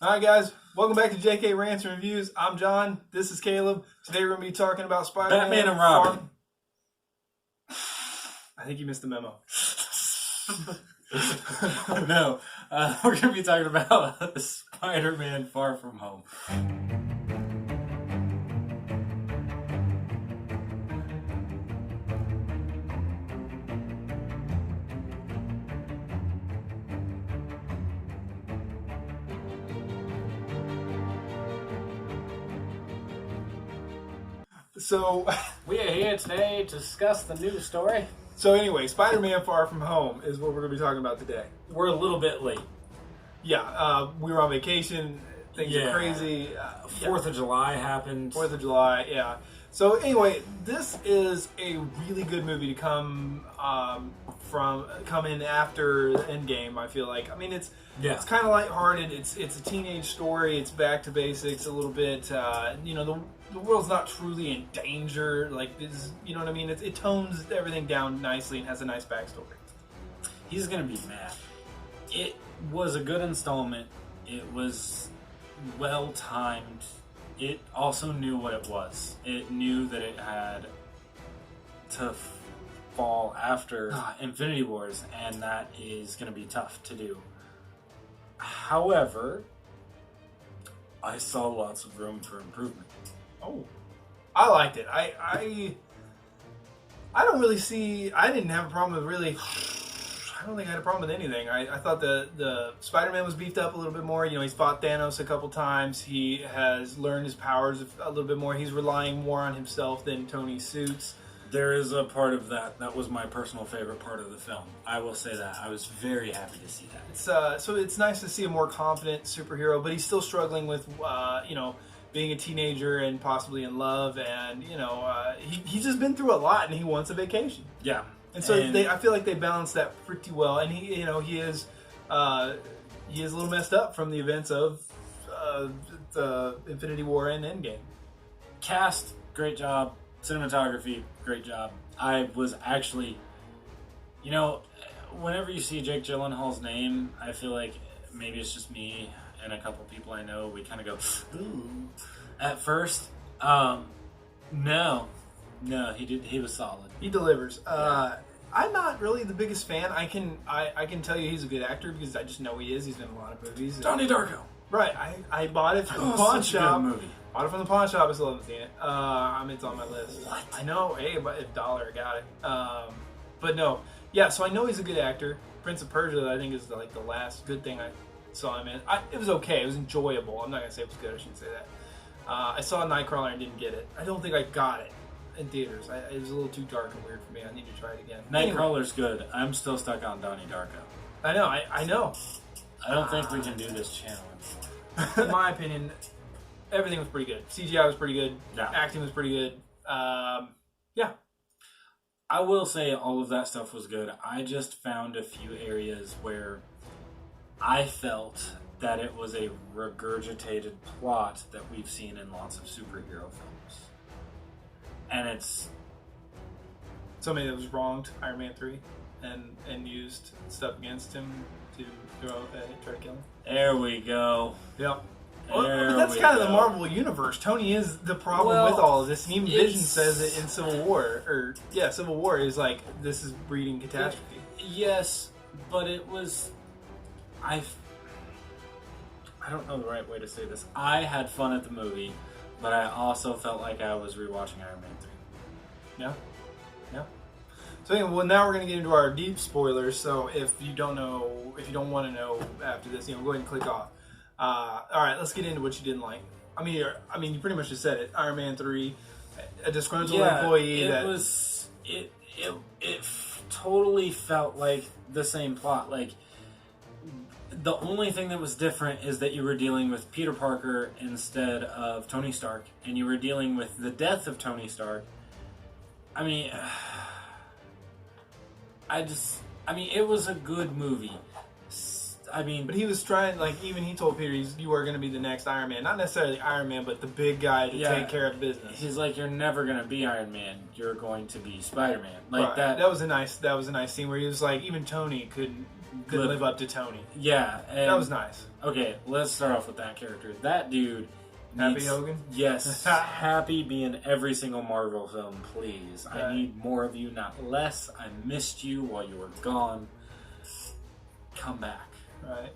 All right, guys, welcome back to JK Rants and Reviews. I'm John. This is Caleb. Today we're going to be talking about Spider-Man. Batman and Robin. I think you missed the memo. No, we're going to be talking about Spider-Man Far From Home. So, We are here today to discuss the news story. anyway, Spider-Man Far From Home is what we're going to be talking about today. We're a little bit late. Yeah, we were on vacation. Things are crazy. 4th of July happened. 4th of July, yeah. So anyway, this is a really good movie to come in after the Endgame. I feel like. I mean, it's kind of lighthearted. It's a teenage story. It's back to basics a little bit. The world's not truly in danger. Like this, you know what I mean? It tones everything down nicely and has a nice backstory. He's gonna be mad. It was a good installment. It was well timed. It also knew what it was. It knew that it had to fall after Infinity Wars, and that is going to be tough to do. However, I saw lots of room for improvement. Oh, I liked it. I don't really see. I didn't have a problem with really. I don't think I had a problem with anything. I thought the Spider-Man was beefed up a little bit more. You know, he's fought Thanos a couple times. He has learned his powers a little bit more. He's relying more on himself than Tony suits. There is a part of that. That was my personal favorite part of the film. I will say that. I was very happy to see that. So it's nice to see a more confident superhero, but he's still struggling with, being a teenager and possibly in love. And, he's just been through a lot and he wants a vacation. Yeah. And so I feel like they balance that pretty well. And he is a little messed up from the events of the Infinity War and Endgame. Cast, great job. Cinematography, great job. I was actually, whenever you see Jake Gyllenhaal's name, I feel like maybe it's just me and a couple people I know. We kind of go, ooh, at first. No, he was solid. He delivers. I'm not really the biggest fan. I can tell you he's a good actor because I just know he is. He's been in a lot of movies. Donnie Darko. Right. I bought it from the pawn shop. Good movie. Bought it from the pawn shop. I still haven't seen it. It's on my list. What? I know. Hey, but $1, got it. But no. Yeah. So I know he's a good actor. Prince of Persia, I think, is the last good thing I saw him in. It was okay. It was enjoyable. I'm not gonna say it was good. I shouldn't say that. I saw Nightcrawler and didn't get it. I don't think I got it in theaters. It was a little too dark and weird for me. I need to try it again. Nightcrawler's good. I'm still stuck on Donnie Darko. I know. I know. I don't think we can do this channel anymore. In my opinion, everything was pretty good. CGI was pretty good. Yeah. Acting was pretty good. Yeah. I will say all of that stuff was good. I just found a few areas where I felt that it was a regurgitated plot that we've seen in lots of superhero films. And it's somebody that was wronged, Iron Man 3, and used stuff against him to try to kill him. There we go. Yep. Well, that's kind of the Marvel universe. Tony is the problem with all of this. And even Vision says it in Civil War. Civil War is like, this is breeding catastrophe. Yes, but it was... I don't know the right way to say this. I had fun at the movie, but I also felt like I was rewatching Iron Man 3. Yeah. So anyway, now we're going to get into our deep spoilers. So if you don't want to know after this, go ahead and click off. All right, let's get into what you didn't like. I mean, you pretty much just said it. Iron Man 3, a disgruntled employee. It totally felt like the same plot. Like, the only thing that was different is that you were dealing with Peter Parker instead of Tony Stark, and you were dealing with the death of Tony Stark. I mean, it was a good movie. But he was trying, even he told Peter, you are going to be the next Iron Man. Not necessarily Iron Man, but the big guy to take care of business. He's like, you're never going to be Iron Man. You're going to be Spider-Man. Like right. That was a nice scene where he was like, even Tony couldn't didn't live up to Tony. Yeah. And, that was nice. Okay, let's start off with that character. That dude... Happy Hogan? Yes. Happy be in every single Marvel film, please. Right. I need more of you, not less. I missed you while you were gone. Come back. Right.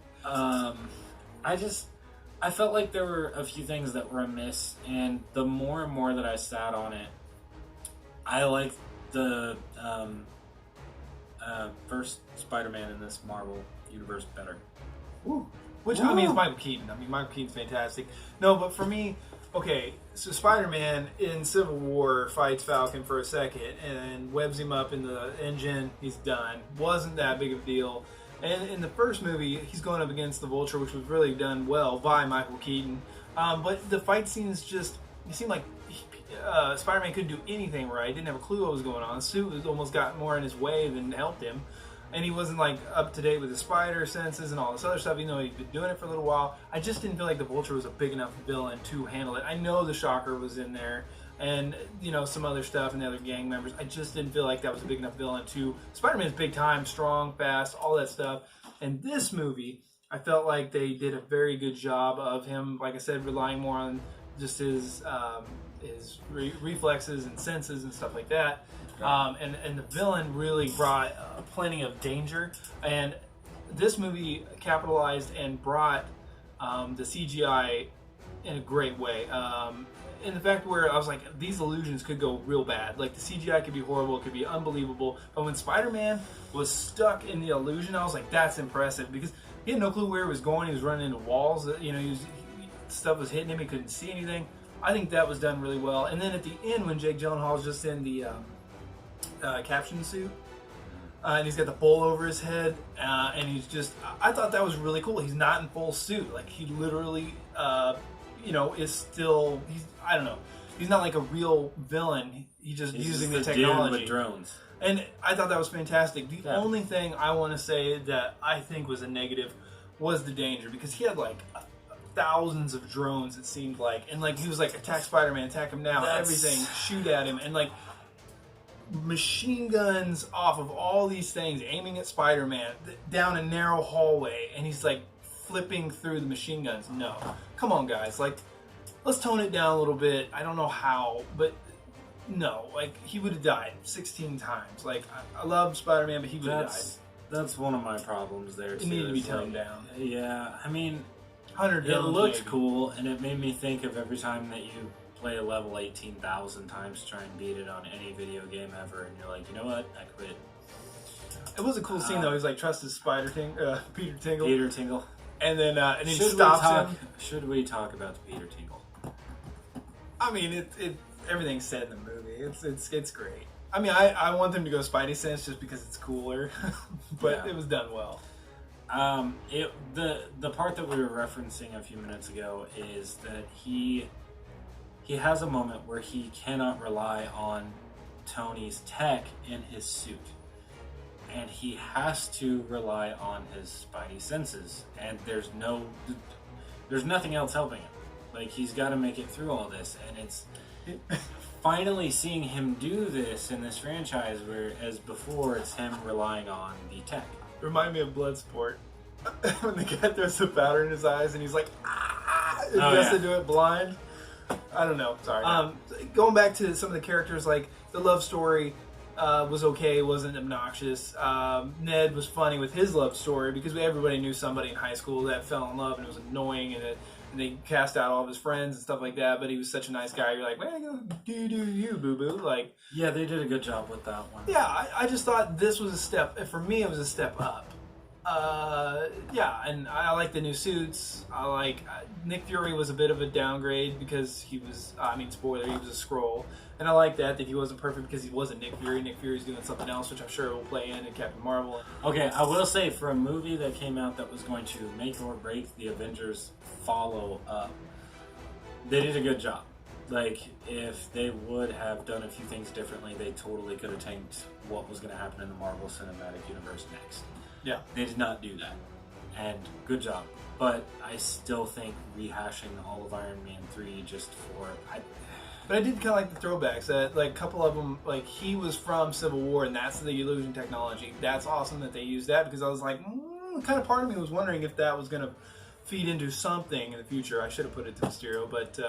I felt like there were a few things that were amiss, and the more and more that I sat on it, I liked the first Spider-Man in this Marvel universe better. Woo. Which, I mean, is Michael Keaton. I mean, Michael Keaton's fantastic. No, but for me, okay, so Spider-Man in Civil War fights Falcon for a second and webs him up in the engine. He's done. Wasn't that big of a deal. And in the first movie, he's going up against the Vulture, which was really done well by Michael Keaton. But the fight scenes just, it seemed like Spider-Man couldn't do anything right. Didn't have a clue what was going on. The suit almost got more in his way than helped him. And he wasn't like up to date with his spider senses and all this other stuff, even though he'd been doing it for a little while. I just didn't feel like the Vulture was a big enough villain to handle it. I know the Shocker was in there and, you know, some other stuff and the other gang members. I just didn't feel like that was a big enough villain to... Spider-Man's big time, strong, fast, all that stuff. And this movie, I felt like they did a very good job of him, like I said, relying more on just his reflexes and senses and stuff like that. And the villain really brought plenty of danger, and this movie capitalized and brought the CGI in a great way. In the fact where I was like, these illusions could go real bad. Like the CGI could be horrible, it could be unbelievable. But when Spider-Man was stuck in the illusion, I was like, that's impressive, because he had no clue where he was going. He was running into walls. You know, stuff was hitting him. He couldn't see anything. I think that was done really well. And then at the end, when Jake Gyllenhaal's just in the caption suit, and he's got the bowl over his head, and he's just, I thought that was really cool. He's not in full suit. Like, he literally, you know, is still, I don't know. He's not like a real villain. He's just using the technology. Dude with drones. And I thought that was fantastic. The only thing I want to say that I think was a negative was the danger, because he had like thousands of drones, it seemed like, and like he was like, attack Spider-Man, attack him now, everything, shoot at him, and like machine guns off of all these things aiming at Spider-Man down a narrow hallway, and he's like flipping through the machine guns. No, come on guys, like let's tone it down a little bit. I don't know how, but no, like he would have died 16 times. Like I love Spider-Man, but he would have died. That's one of my problems there too. It needed to be toned down. Yeah, I mean, 100 it looked cool, and it made me think of every time that you play a level 18,000 times to try and beat it on any video game ever, and you're like, you know what, I quit. It was a cool scene though. He's like, trust his Peter Tingle. Peter Tingle. And then he stops him. Should we talk about the Peter Tingle? I mean, everything's said in the movie. It's great. I mean, I want them to go Spidey sense just because it's cooler, but it was done well. The part that we were referencing a few minutes ago is that he has a moment where he cannot rely on Tony's tech in his suit, and he has to rely on his Spidey senses, and there's nothing else helping him. Like, he's got to make it through all this, and it's finally seeing him do this in this franchise, whereas before it's him relying on the tech. Remind me of Bloodsport. When the guy throws the powder in his eyes and he's like, and he has to do it blind. I don't know. Sorry. Going back to some of the characters, like the love story was okay, wasn't obnoxious. Ned was funny with his love story because everybody knew somebody in high school that fell in love, and it was annoying, and they cast out all of his friends and stuff like that. But he was such a nice guy. You're like, man, do you, boo boo? Like, yeah, they did a good job with that one. Yeah, I just thought this was a step. For me, it was a step up. Yeah, and I like the new suits. I like Nick Fury was a bit of a downgrade because he was, spoiler, he was a Skrull. And I like that he wasn't perfect because he wasn't Nick Fury. Nick Fury's doing something else, which I'm sure will play in Captain Marvel. Okay, I will say, for a movie that came out that was going to make or break the Avengers follow-up, they did a good job. Like, if they would have done a few things differently, they totally could have tanked what was going to happen in the Marvel Cinematic Universe next. Yeah. They did not do that. And good job. But I still think rehashing all of Iron Man 3 just for... But I did kind of like the throwbacks. That, like, a couple of them, like, he was from Civil War, and that's the illusion technology. That's awesome that they used that, because I was like, kind of part of me was wondering if that was going to feed into something in the future. I should have put it to Mysterio, but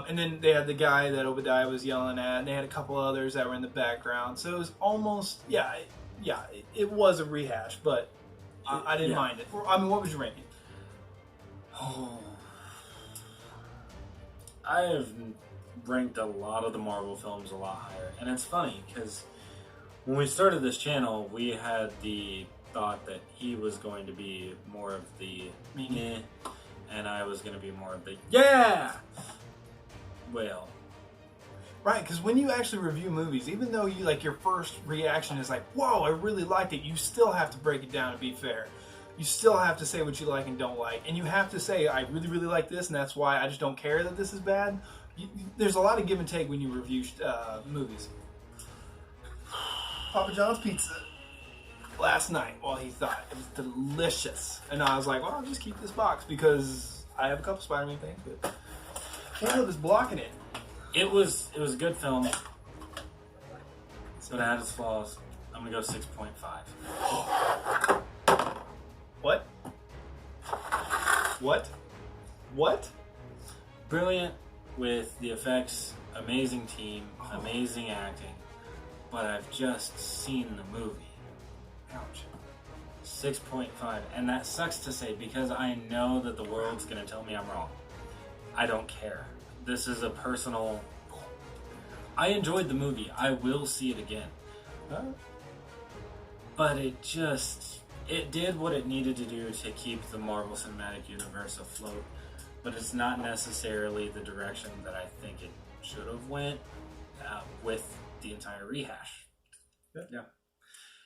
and then they had the guy that Obadiah was yelling at, and they had a couple others that were in the background. So it was almost, it was a rehash, but I didn't mind it. I mean, what was your ranking? Oh, I have ranked a lot of the Marvel films a lot higher, and it's funny because when we started this channel, we had the thought that he was going to be more of the meh, and I was going to be more of the well. Right, because when you actually review movies, even though you your first reaction is like, "Whoa, I really liked it," you still have to break it down and be fair. You still have to say what you like and don't like, and you have to say, "I really, really like this, and that's why I just don't care that this is bad." There's a lot of give and take when you review movies. Papa John's pizza last night, well, he thought it was delicious, and I was like, "Well, I'll just keep this box because I have a couple Spider-Man things, but can't have this blocking it." It was a good film, but it had its flaws. I'm gonna go 6.5. What? What? Brilliant with the effects, amazing team, amazing acting, but I've just seen the movie. Ouch. 6.5, and that sucks to say because I know that the world's gonna tell me I'm wrong. I don't care. This is a personal... I enjoyed the movie. I will see it again. But it did what it needed to do to keep the Marvel Cinematic Universe afloat. But it's not necessarily the direction that I think it should have went with the entire rehash. Yeah.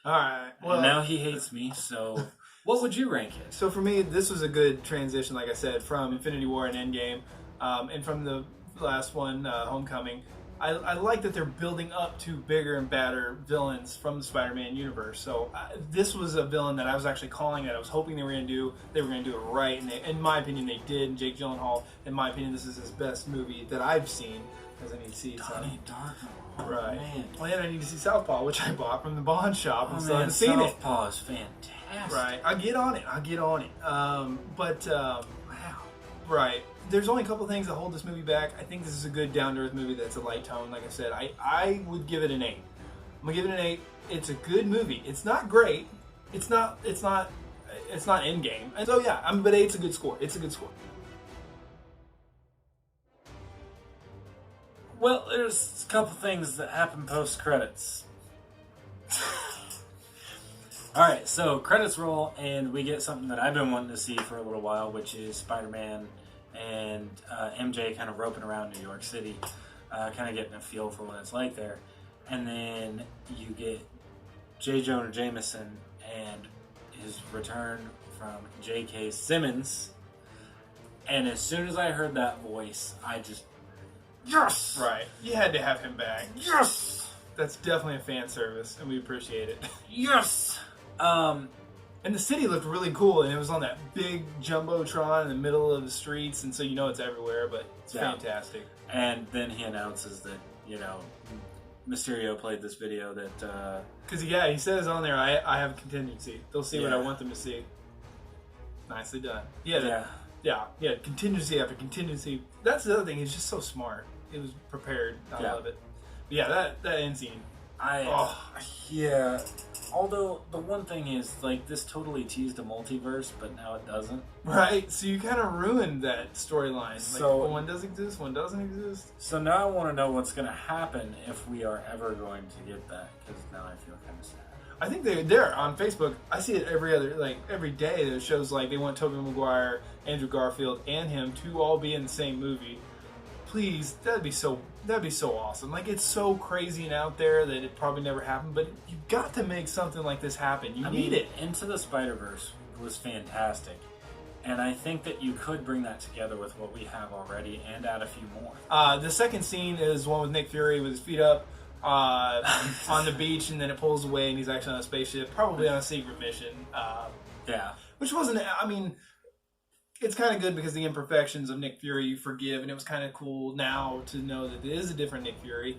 All right. Well, and now he hates me, so... What would you rank it? So for me, this was a good transition, like I said, from Infinity War and Endgame, and from the last one, Homecoming. I like that they're building up to bigger and badder villains from the Spider-Man universe. So this was a villain that I was actually calling that I was hoping they were going to do it right, and in my opinion, they did. And Jake Gyllenhaal, in my opinion, this is his best movie that I've seen, because I need to see Donnie Darko. Right. Man. Well, and I need to see Southpaw, which I bought from the Bond shop. Oh, and man, seen it. Southpaw is fantastic. Right. I'll get on it. Wow. Right. There's only a couple things that hold this movie back. I think this is a good down-to-earth movie that's a light tone. Like I said, I would give it an 8. I'm gonna give it an 8. It's a good movie. It's not great. It's not Endgame. And so yeah, but 8's a good score. It's a good score. Well, there's a couple things that happen post-credits. Alright, so credits roll, and we get something that I've been wanting to see for a little while, which is Spider-Man and MJ kind of roping around New York City, kind of getting a feel for what it's like there. And then you get J. Jonah Jameson and his return from J.K. Simmons. And as soon as I heard that voice, I just... Yes! Right. You had to have him back. Yes! That's definitely a fan service, and we appreciate it. Yes! And the city looked really cool, and it was on that big jumbotron in the middle of the streets, and so you know it's everywhere, but it's fantastic. And then he announces that, Mysterio played this video that... Because, he says on there, I have a contingency. They'll see what I want them to see. Nicely done. Yeah, contingency after contingency. That's the other thing, he's just so smart. It was prepared. I love it. But yeah, that end scene. Yeah. Although, the one thing is, this totally teased a multiverse, but now it doesn't. Right, so you kind of ruined that storyline. So, one does exist, one doesn't exist. So now I want to know what's going to happen if we are ever going to get that, because now I feel kind of sad. I think they're on Facebook. I see it every day. That shows they want Tobey Maguire, Andrew Garfield, and him to all be in the same movie. Please, that'd be so awesome. It's so crazy and out there that it probably never happened, but you got to make something like this happen. You need it. Into the Spider-Verse was fantastic, and I think that you could bring that together with what we have already and add a few more. The second scene is one with Nick Fury with his feet up on the beach, and then it pulls away, and he's actually on a spaceship, probably on a secret mission. Which wasn't. It's kind of good because the imperfections of Nick Fury you forgive, and it was kind of cool now to know that it is a different Nick Fury.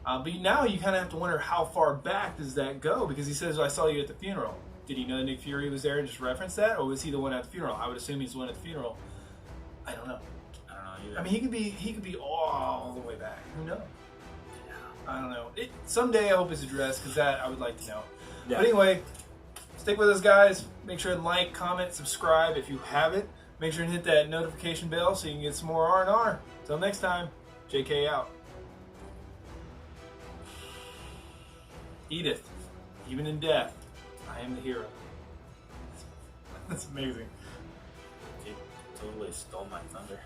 But now you kind of have to wonder how far back does that go, because he says, "I saw you at the funeral." did he know Nick Fury was there and just reference that, or was he the one at the funeral? I would assume he's the one at the funeral. I don't know. I don't know either. I mean, he could be all the way back. Who knows? I don't know. Someday I hope it's addressed, because that I would like to know. Yeah. But anyway, stick with us, guys. Make sure and like, comment, subscribe if you haven't. Make sure and hit that notification bell so you can get some more R&R. Until next time, JK out. Edith, even in death, I am the hero. That's amazing. It totally stole my thunder.